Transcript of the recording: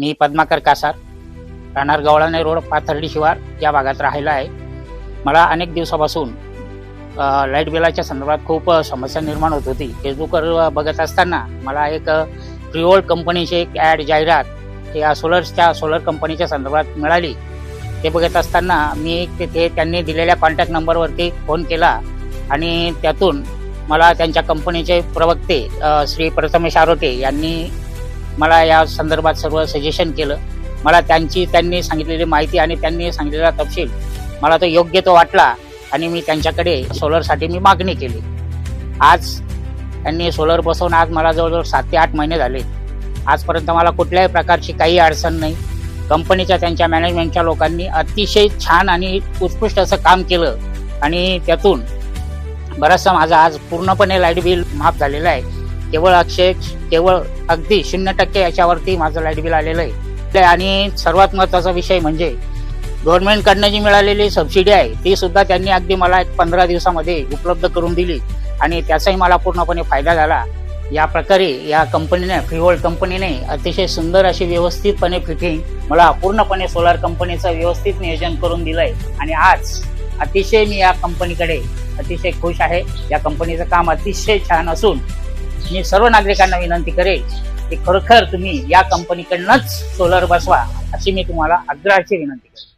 मी पद्माकर कासार, राहणार गवळाणे रोड, पाथर्डी शिवार या भागात राहिला आहे. मला अनेक दिवसापासून लाईट बिलाच्या संदर्भात खूप समस्या निर्माण होत होती. फेसबुकवर बघत असताना मला एक प्रिओल्ड कंपनीची एक ॲड जाहिरात या सोलर कंपनीच्या संदर्भात मिळाली. ते बघत असताना मी तिथे त्यांनी दिलेल्या कॉन्टॅक्ट नंबरवरती फोन केला आणि त्यातून मला त्यांच्या कंपनीचे प्रवक्ते श्री प्रथमेश आरोटे यांनी मला या संदर्भात सर्व सजेशन केलं. मला त्यांनी सांगितलेली माहिती आणि त्यांनी सांगितलेला तपशील मला तो योग्य तो वाटला आणि मी त्यांच्याकडे सोलरसाठी मी मागणी केली. आज त्यांनी सोलर बसवून आज मला जवळजवळ 7 ते 8 महिने झाले. आजपर्यंत मला कुठल्याही प्रकारची काही अडचण नाही. कंपनीच्या त्यांच्या मॅनेजमेंटच्या लोकांनी अतिशय छान आणि उत्कृष्ट असं काम केलं आणि त्यातून बराचसा माझा आज पूर्णपणे लाईट बिल माफ झालेलं आहे. केवळ अगदी 0% याच्यावरती माझं लाईट बिल आलेलं आहे. आणि सर्वात महत्त्वाचा विषय म्हणजे गव्हर्नमेंटकडनं जी मिळालेली सबसिडी आहे ती सुद्धा त्यांनी अगदी मला 15 दिवसामध्ये उपलब्ध करून दिली आणि त्याचाही मला पूर्णपणे फायदा झाला. या प्रकारे या कंपनीने, फ्रीहोल्ड कंपनीने अतिशय सुंदर अशी व्यवस्थितपणे फिटिंग मला पूर्णपणे सोलार कंपनीचं व्यवस्थित नियोजन करून दिलंय आणि आज अतिशय मी या कंपनीकडे अतिशय खुश आहे. या कंपनीचं काम अतिशय छान असून मी सर्व नागरिकांना विनंती करेल की खरोखर तुम्ही या कंपनीकडनंच सोलर बसवा अशी मी तुम्हाला आग्रहाची विनंती करेन.